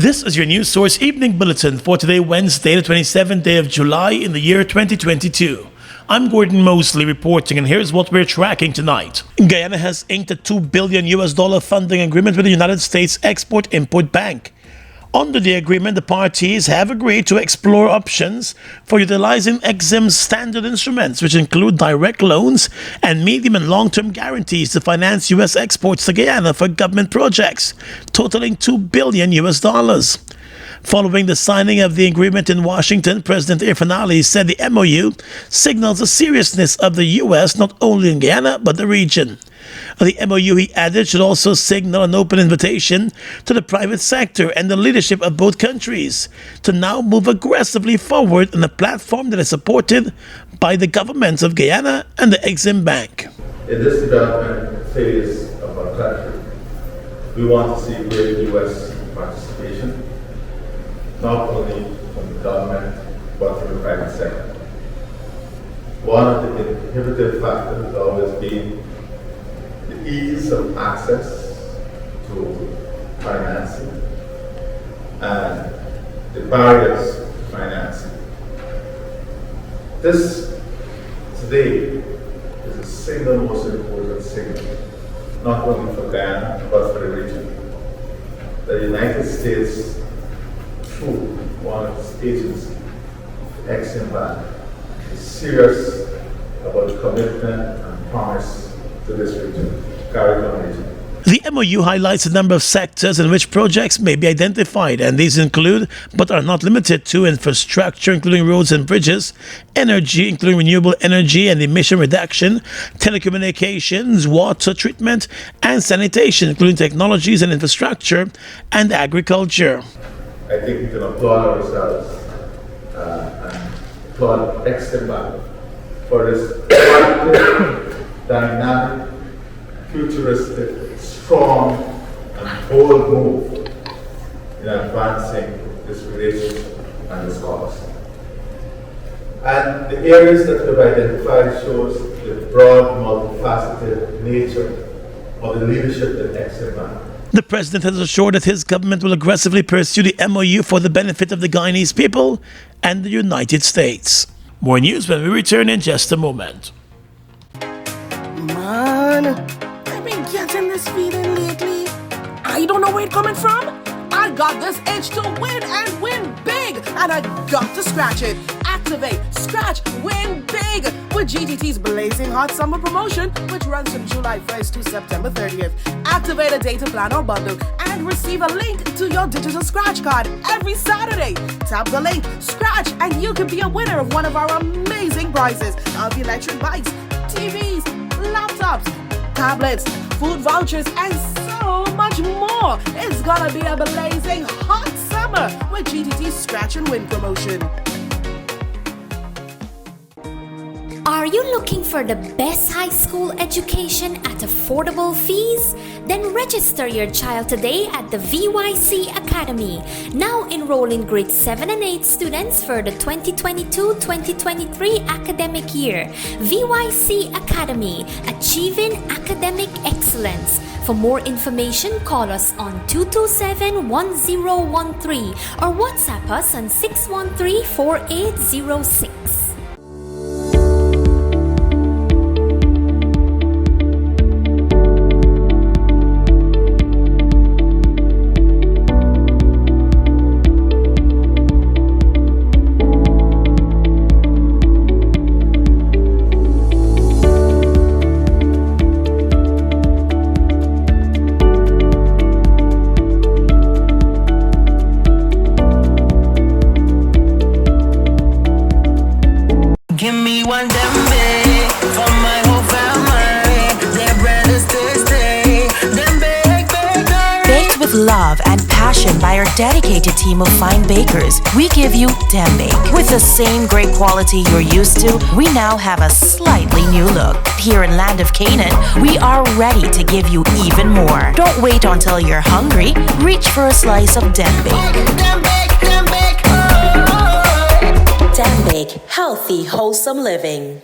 This is your news source evening bulletin for today, Wednesday, the 27th day of July in the year 2022. I'm Gordon Mosley reporting, and here's what we're tracking tonight. Guyana has inked a $2 billion funding agreement with the United States Export-Import Bank. Under the agreement, the parties have agreed to explore options for utilizing EXIM's standard instruments, which include direct loans and medium and long-term guarantees to finance U.S. exports to Guyana for government projects, totaling $2 billion. Following the signing of the agreement in Washington, President Irfaan Ali said the MOU signals the seriousness of the U.S. not only in Guyana but the region. The MOU, he added, should also signal an open invitation to the private sector and the leadership of both countries to now move aggressively forward on a platform that is supported by the governments of Guyana and the EXIM Bank. In this development phase of our country, we want to see greater U.S. participation, not only from the government, but from the private sector. One of the inhibitive factors has always been the ease of access to financing and the barriers to financing. This today is the single most important signal, not only for Guyana, but for the region. The United States, through one of its agencies, the EXIM Bank, is serious about commitment and promise to this region, Caribbean region. The MOU highlights a number of sectors in which projects may be identified, and these include, but are not limited to, infrastructure, including roads and bridges, energy, including renewable energy and emission reduction, telecommunications, water treatment, and sanitation, including technologies and infrastructure, and agriculture. I think we can applaud ourselves and applaud EXIM Bank for this proactive, dynamic, futuristic, strong, and bold move in advancing this relationship and this cause. And the areas that we've identified shows the broad, multifaceted nature of the leadership in EXIM Bank. The president has assured that his government will aggressively pursue the MOU for the benefit of the Guyanese people and the United States. More news when we return in just a moment. Man, I've been getting this feeling lately. I don't know where it's coming from. I got this itch to win and win big, and I got to scratch it. Activate, scratch, win big with GTT's blazing hot summer promotion, which runs from July 1st to September 30th. Activate a data plan or bundle and receive a link to your digital scratch card every Saturday. Tap the link, scratch, and you can be a winner of one of our amazing prizes of electric bikes, TVs, laptops, tablets, food vouchers, and so much more. It's gonna be a blazing hot summer with GTT's Scratch and Win promotion. Are you looking for the best high school education at affordable fees? Then register your child today at the VYC Academy. Now enrolling grade 7 and 8 students for the 2022-2023 academic year. VYC Academy, achieving academic excellence. For more information, call us on 227-1013 or WhatsApp us on 613-4806. Give me one dembe for my whole family. Their bread is tasty. Dembe, Baked with love and passion by our dedicated team of fine bakers, we give you Dembake. With the same great quality you're used to, we now have a slightly new look. Here in Land of Canaan, we are ready to give you even more. Don't wait until you're hungry. Reach for a slice of Dembake. Dembake, healthy, wholesome living.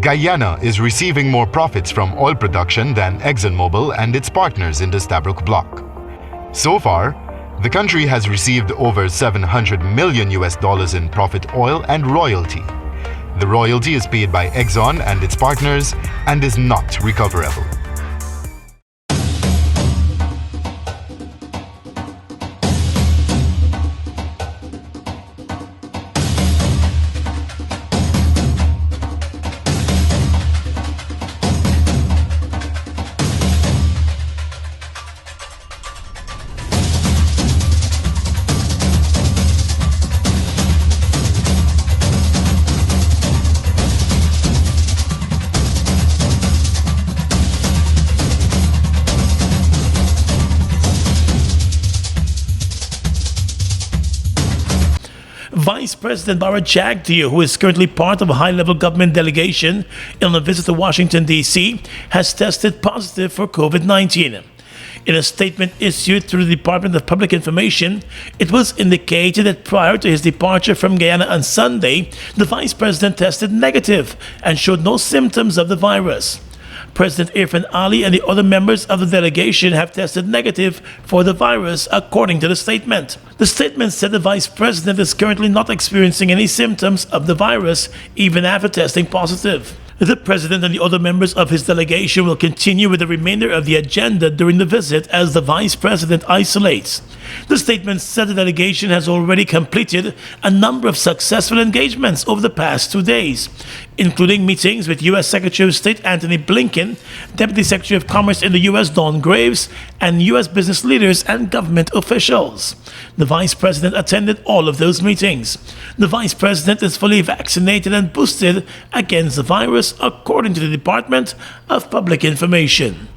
Guyana is receiving more profits from oil production than ExxonMobil and its partners in the Stabroek Block. So far, the country has received over $700 million in profit oil and royalty. The royalty is paid by Exxon and its partners and is not recoverable. Vice President Bharat Jagdeo, who is currently part of a high-level government delegation on a visit to Washington, D.C., has tested positive for COVID-19. In a statement issued through the Department of Public Information, it was indicated that prior to his departure from Guyana on Sunday, the Vice President tested negative and showed no symptoms of the virus. President Irfan Ali and the other members of the delegation have tested negative for the virus, according to the statement. The statement said the Vice President is currently not experiencing any symptoms of the virus, even after testing positive. The President and the other members of his delegation will continue with the remainder of the agenda during the visit as the Vice President isolates. The statement said the delegation has already completed a number of successful engagements over the past 2 days, including meetings with U.S. Secretary of State Antony Blinken, Deputy Secretary of Commerce in the U.S. Don Graves, and U.S. business leaders and government officials. The Vice President attended all of those meetings. The Vice President is fully vaccinated and boosted against the virus, according to the Department of Public Information.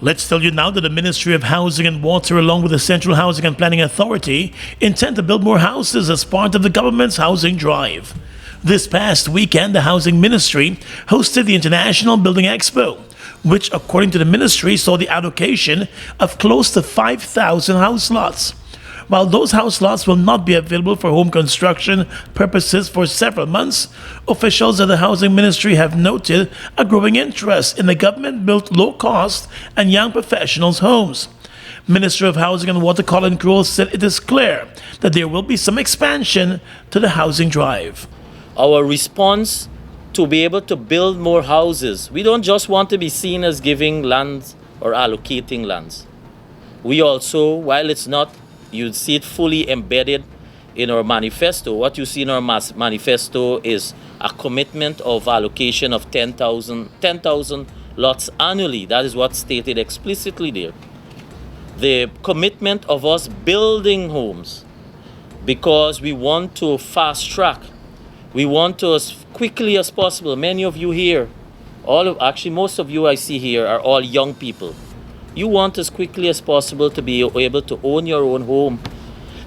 Let's tell you now that the Ministry of Housing and Water, along with the Central Housing and Planning Authority, intend to build more houses as part of the government's housing drive. This past weekend, the Housing Ministry hosted the International Building Expo, which, according to the ministry, saw the allocation of close to 5,000 house lots. While those house lots will not be available for home construction purposes for several months, officials at the Housing Ministry have noted a growing interest in the government-built low-cost and young professionals' homes. Minister of Housing and Water Colin Crowell said it is clear that there will be some expansion to the housing drive. Our response to be able to build more houses, we don't just want to be seen as giving lands or allocating lands. We also, while it's not, you'd see it fully embedded in our manifesto. What you see in our manifesto is a commitment of allocation of 10,000 lots annually. That is what's stated explicitly there. The commitment of us building homes, because we want to fast track. We want to, as quickly as possible, many of you here, most of you I see here are all young people. You want as quickly as possible to be able to own your own home,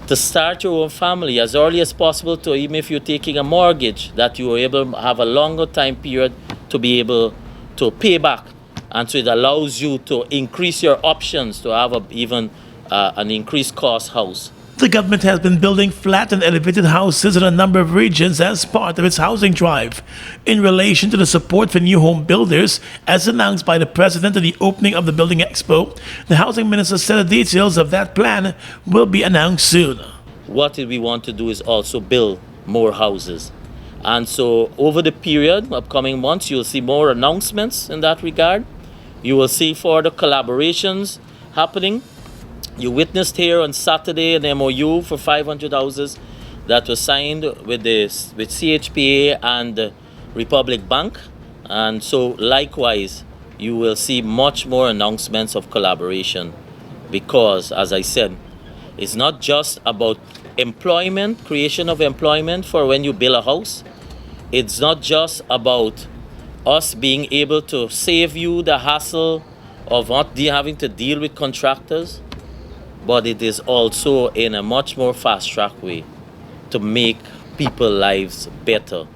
to start your own family as early as possible, to even if you're taking a mortgage, that you are able to have a longer time period to be able to pay back. And so it allows you to increase your options to have an increased cost house. The government has been building flat and elevated houses in a number of regions as part of its housing drive. In relation to the support for new home builders, as announced by the President at the opening of the Building Expo, the Housing Minister said the details of that plan will be announced soon. What we want to do is also build more houses. And so over the period, upcoming months, you'll see more announcements in that regard. You will see further collaborations happening. You witnessed here on Saturday an MOU for 500 houses that was signed with CHPA and the Republic Bank. And so likewise, you will see much more announcements of collaboration because, as I said, it's not just about employment, creation of employment for when you build a house. It's not just about us being able to save you the hassle of not having to deal with contractors, but it is also in a much more fast-track way to make people's lives better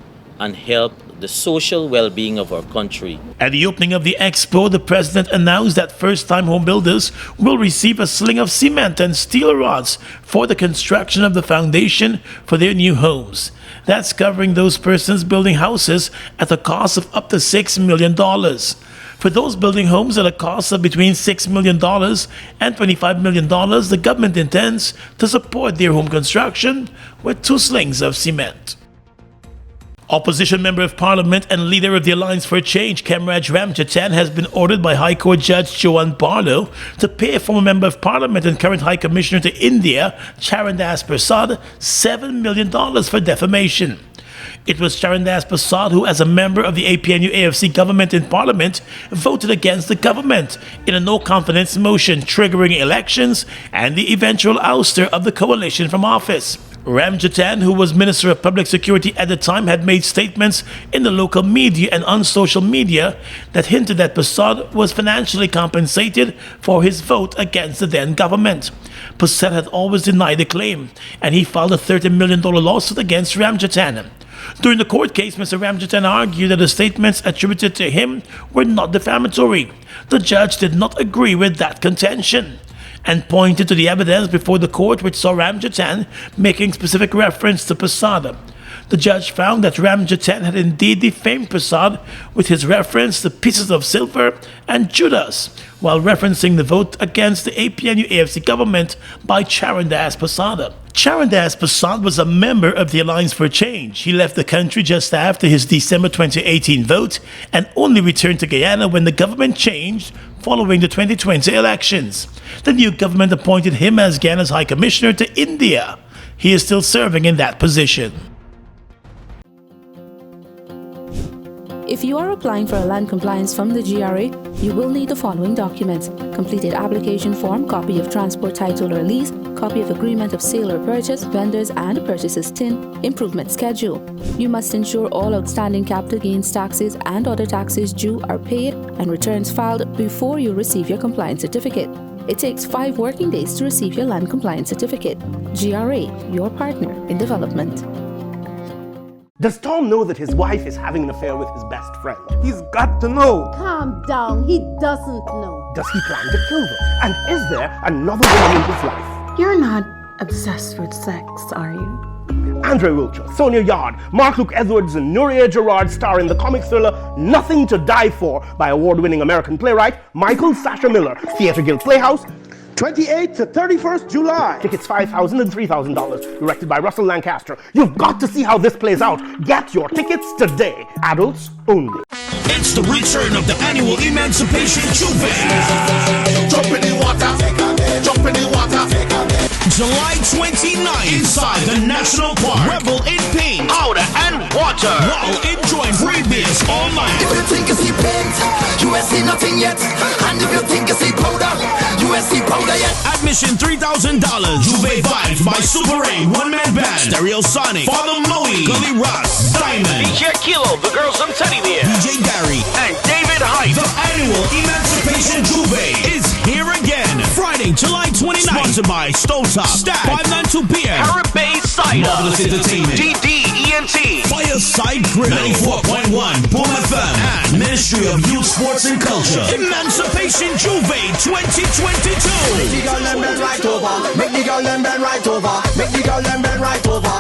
and help the social well-being of our country. At the opening of the expo, the president announced that first-time home builders will receive a sling of cement and steel rods for the construction of the foundation for their new homes. That's covering those persons building houses at a cost of up to $6 million. For those building homes at a cost of between $6 million and $25 million, the government intends to support their home construction with 2 slings of cement. Opposition Member of Parliament and leader of the Alliance for Change, Kemraj Ramjatan, has been ordered by High Court Judge Joanne Barlow to pay a former Member of Parliament and current High Commissioner to India, Charandas Prasad, $7 million for defamation. It was Charandas Prasad who, as a member of the APNU-AFC government in Parliament, voted against the government in a no-confidence motion, triggering elections and the eventual ouster of the coalition from office. Ramjatan, who was Minister of Public Security at the time, had made statements in the local media and on social media that hinted that Prasad was financially compensated for his vote against the then government. Prasad had always denied the claim, and he filed a $30 million lawsuit against Ramjatan. During the court case, Mr. Ramjatan argued that the statements attributed to him were not defamatory. The judge did not agree with that contention and pointed to the evidence before the court, which saw Ramjatan making specific reference to Prasad. The judge found that Ramjatan had indeed defamed Prasad with his reference to pieces of silver and Judas, while referencing the vote against the APNU-AFC government by Charandas Prasad. Charandas Prasad was a member of the Alliance for Change. He left the country just after his December 2018 vote and only returned to Guyana when the government changed following the 2020 elections. The new government appointed him as Guyana's High Commissioner to India. He is still serving in that position. If you are applying for a land compliance from the GRA, you will need the following documents: completed application form, copy of transport title or lease, copy of agreement of sale or purchase, vendors and purchases tin, improvement schedule. You must ensure all outstanding capital gains taxes and other taxes due are paid and returns filed before you receive your compliance certificate. It takes 5 working days to receive your land compliance certificate. GRA, your partner in development. Does Tom know that his wife is having an affair with his best friend? He's got to know. Calm down, he doesn't know. Does he plan to kill them? And is there another woman in his life? You're not obsessed with sex, are you? Andre Wilcher, Sonia Yard, Mark-Luke Edwards, and Nuria Gerard star in the comic thriller Nothing to Die For by award-winning American playwright Michael Sasha Miller. Theatre Guild Playhouse, 28th to 31st July. Tickets $5,000 and $3,000. Directed by Russell Lancaster. You've got to see how this plays out. Get your tickets today. Adults only. It's the return of the annual Emancipation Juve. Jump in the water. Jump in the water. July 29th, inside the National Park. Revel in paint, powder, and water while enjoying free beers all night. If you think you see paint, you ain't seen nothing yet. And if you think you see powder, you ain't seen powder yet. Admission $3,000. Juve Vibes by Super 8 one-man band. Stereo Sonic, Father Moe, Gully Ross, Diamond, DJ Kilo, the girls from Teddy Bear, DJ Gary, and David Hyde. The annual Emancipation Juve is here again. Friday, July 29th. Sponsored by Stovetop, Stack, 592 PM, Parrot Bay Cider, Marvelous Entertainment, DDENT, Fireside Grill, 94.1 Boom FM, and Ministry of Youth, Sports and Culture. Emancipation Juve 2022. Make the girl them bend right over. Make the girl them bend right over. Make the girl them bend right over.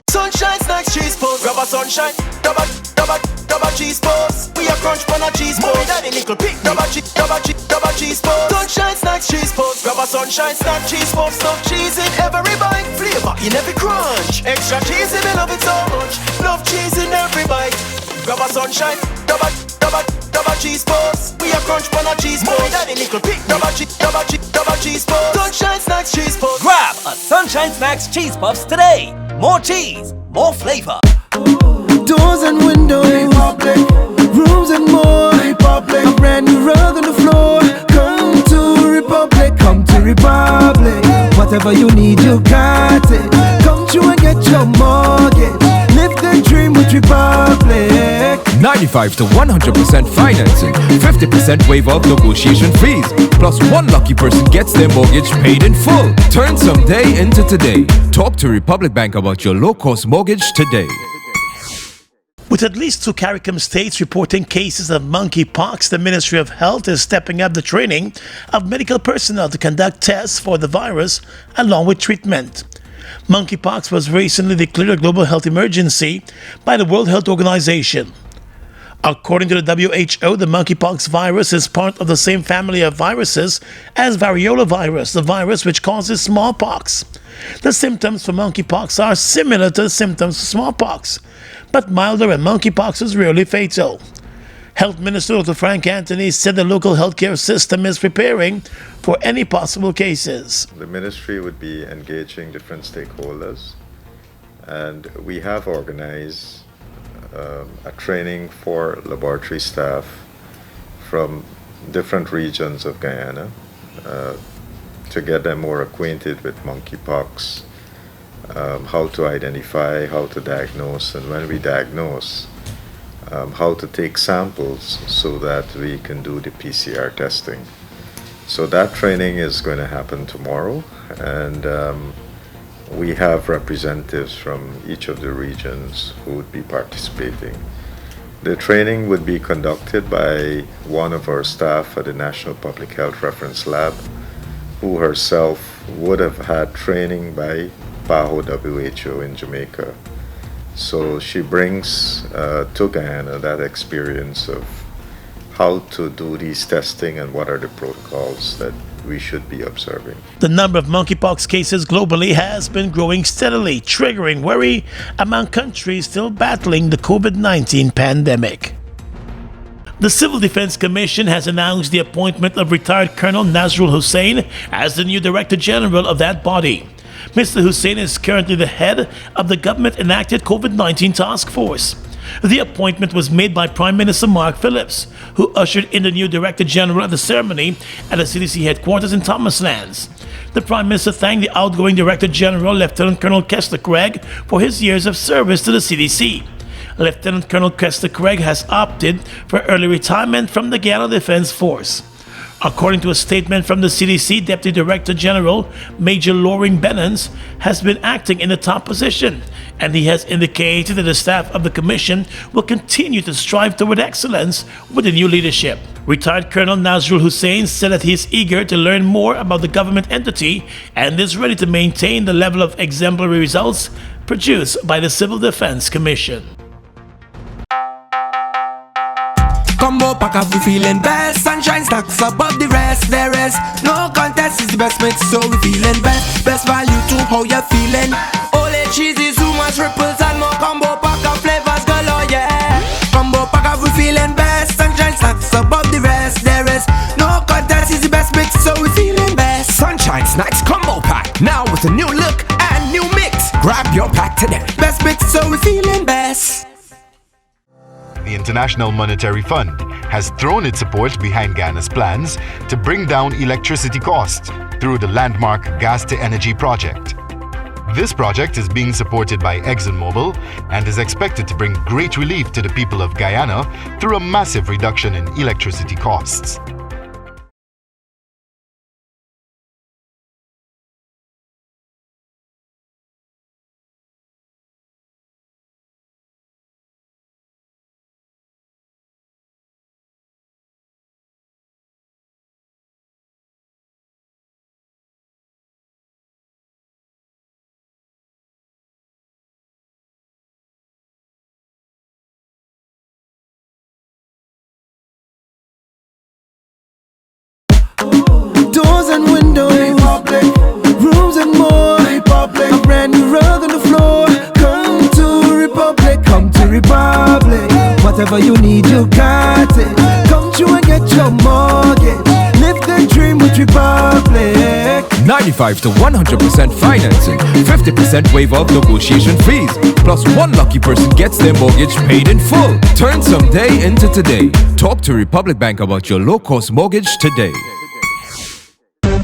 Sunshine snacks, cheese post. Grab a sunshine, double cheese post. We a crunch on a cheese post. Daddy nickel pick, double cheese post. Sunshine snacks, cheese post. Grab a sunshine snack, cheese post. Stuff cheese in every bite, flavor in every crunch. Extra cheese in me love it so much. Love cheese in every bite. Grab a sunshine, double cheese post. We a crunch on a cheese post. Daddy nickel pick, double cheese post. Sunshine snacks, cheese post. Grab a Sunshine Snacks Cheese Puffs today. More cheese, more flavor. Doors and windows, Republic. Rooms and more, Republic. A brand new rug on the floor. Come to Republic, come to Republic. Whatever you need, you got it. Come through and get your mortgage. Live the dream with Republic. 95 to 100% financing, 50% waiver of negotiation fees, plus one lucky person gets their mortgage paid in full. Turn someday into today. Talk to Republic Bank about your low-cost mortgage today. With With at least 2 CARICOM states reporting cases of monkeypox, the Ministry of Health is stepping up the training of medical personnel to conduct tests for the virus along with treatment. Monkeypox was recently declared a global health emergency by the World Health Organization. According to the WHO, the monkeypox virus is part of the same family of viruses as variola virus, the virus which causes smallpox. The symptoms for monkeypox are similar to the symptoms of smallpox, but milder, and monkeypox is rarely fatal. Health Minister Dr. Frank Anthony said the local healthcare system is preparing for any possible cases. The ministry would be engaging different stakeholders, and we have organized a training for laboratory staff from different regions of Guyana to get them more acquainted with monkeypox, how to identify, how to diagnose, and when we diagnose, how to take samples so that we can do the PCR testing. So that training is going to happen tomorrow, and we have representatives from each of the regions who would be participating. The training would be conducted by one of our staff at the National Public Health Reference Lab, who herself would have had training by PAHO WHO in Jamaica. So she brings to Guyana that experience of how to do these testing and what are the protocols that we should be observing. The number of monkeypox cases globally has been growing steadily, triggering worry among countries still battling the COVID-19 pandemic. The Civil Defense Commission has announced the appointment of retired Colonel Nazrul Hussain as the new Director General of that body. Mr. Hussain is currently the head of the government-enacted COVID-19 task force. The appointment was made by Prime Minister Mark Phillips, who ushered in the new Director General at the ceremony at the CDC headquarters in Thomaslands. The Prime Minister thanked the outgoing Director General, Lieutenant Colonel Kester Craig, for his years of service to the CDC. Lieutenant Colonel Kester Craig has opted for early retirement from the Guyana Defense Force. According to a statement from the CDC, Deputy Director General Major Loring Benens has been acting in the top position, and he has indicated that the staff of the Commission will continue to strive toward excellence with the new leadership. Retired Colonel Nazrul Hussain said that he is eager to learn more about the government entity and is ready to maintain the level of exemplary results produced by the Civil Defense Commission. Combo pack up, we feeling best. Sunshine stacks above the rest. There is no contest, is the best mix, so we feeling best. Best value to how you feeling. Ole cheesy, too much ripples and more combo pack of flavors galore, yeah. Combo pack up, we feeling best. Sunshine stacks above the rest. There is no contest, is the best mix, so we feeling best. Sunshine Snacks Combo Pack, now with a new look and new mix. Grab your pack today. Best mix, so we feeling best. The International Monetary Fund has thrown its support behind Guyana's plans to bring down electricity costs through the landmark Gas-to-Energy project. This project is being supported by ExxonMobil and is expected to bring great relief to the people of Guyana through a massive reduction in electricity costs. Doors and windows, Republic. Rooms and more, Republic. A brand new rug on the floor. Come to Republic, come to Republic. Whatever you need, you got it. Come to and get your mortgage. Live the dream with Republic. 95 to 100% financing, 50% waiver of negotiation fees, plus one lucky person gets their mortgage paid in full. Turn someday into today. Talk to Republic Bank about your low-cost mortgage today.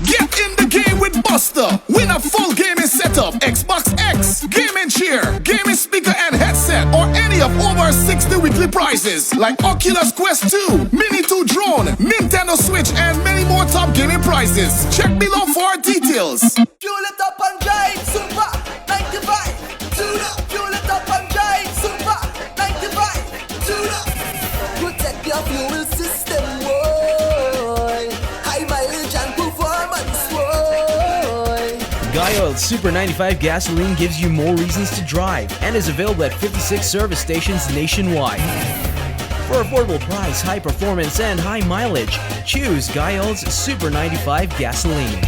Get in the game with Buster. Win a full gaming setup, Xbox X, gaming chair, gaming speaker and headset, or any of over 60 weekly prizes like Oculus Quest 2, Mini 2 drone, Nintendo Switch, and many more top gaming prizes. Check below for details. Fuel it up and drive, Super 95. Tune up, fuel it up and drive, Super 95. Sky Oil Super 95 gasoline gives you more reasons to drive and is available at 56 service stations nationwide. For affordable price, high performance, and high mileage, choose Guy Oil's Super 95 gasoline.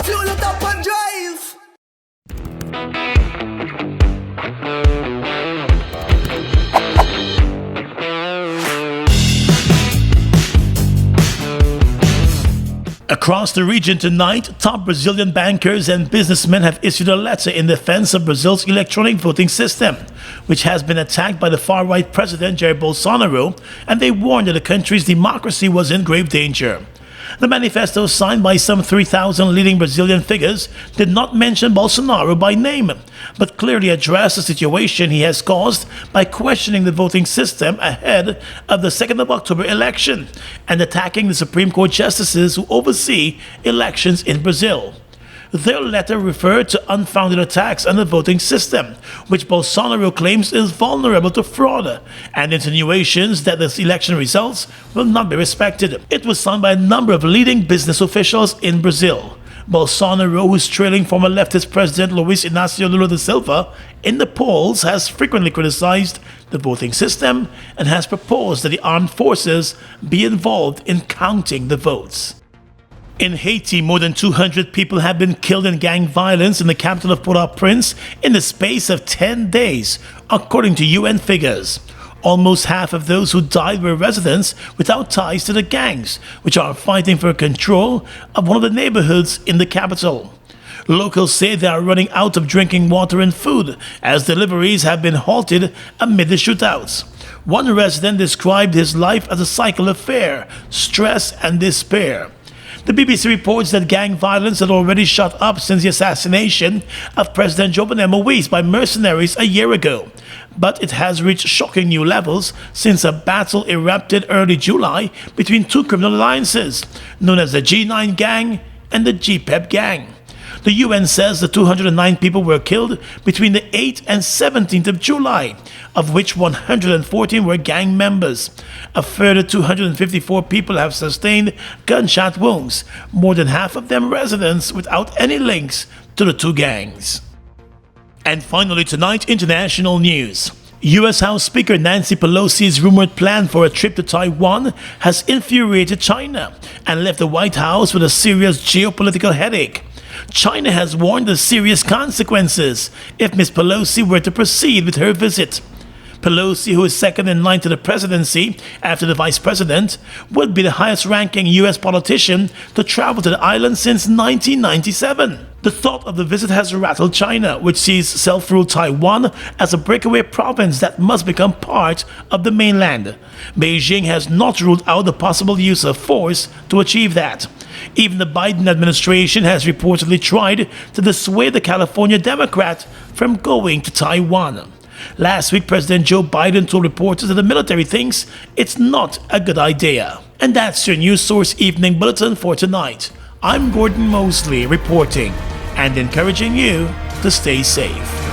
Fuel it up and drive. Across the region tonight, top Brazilian bankers and businessmen have issued a letter in defense of Brazil's electronic voting system, which has been attacked by the far-right president Jair Bolsonaro, and they warned that the country's democracy was in grave danger. The manifesto, signed by some 3,000 leading Brazilian figures, did not mention Bolsonaro by name, but clearly addressed the situation he has caused by questioning the voting system ahead of the 2nd of October election and attacking the Supreme Court justices who oversee elections in Brazil. Their letter referred to unfounded attacks on the voting system, which Bolsonaro claims is vulnerable to fraud, and insinuations that the election results will not be respected. It was signed by a number of leading business officials in Brazil. Bolsonaro, who is trailing former leftist president Luiz Inácio Lula da Silva in the polls, has frequently criticized the voting system and has proposed that the armed forces be involved in counting the votes. In Haiti, more than 200 people have been killed in gang violence in the capital of Port-au-Prince in the space of 10 days, according to UN figures. Almost half of those who died were residents without ties to the gangs, which are fighting for control of one of the neighborhoods in the capital. Locals say they are running out of drinking water and food, as deliveries have been halted amid the shootouts. One resident described his life as a cycle of fear, stress, and despair. The BBC reports that gang violence had already shot up since the assassination of President Jovenel Moïse by mercenaries a year ago, but it has reached shocking new levels since a battle erupted early July between two criminal alliances, known as the G9 gang and the GPEP gang. The UN says the 209 people were killed between the 8th and 17th of July, of which 114 were gang members. A further 254 people have sustained gunshot wounds, more than half of them residents without any links to the two gangs. And finally tonight, international news. U.S. House Speaker Nancy Pelosi's rumored plan for a trip to Taiwan has infuriated China and left the White House with a serious geopolitical headache. China has warned of serious consequences if Ms. Pelosi were to proceed with her visit. Pelosi, who is second in line to the presidency after the vice president, would be the highest-ranking U.S. politician to travel to the island since 1997. The thought of the visit has rattled China, which sees self-ruled Taiwan as a breakaway province that must become part of the mainland. Beijing has not ruled out the possible use of force to achieve that. Even the Biden administration has reportedly tried to dissuade the California Democrat from going to Taiwan. Last week, President Joe Biden told reporters that the military thinks it's not a good idea. And that's your News Source Evening Bulletin for tonight. I'm Gordon Mosley reporting and encouraging you to stay safe.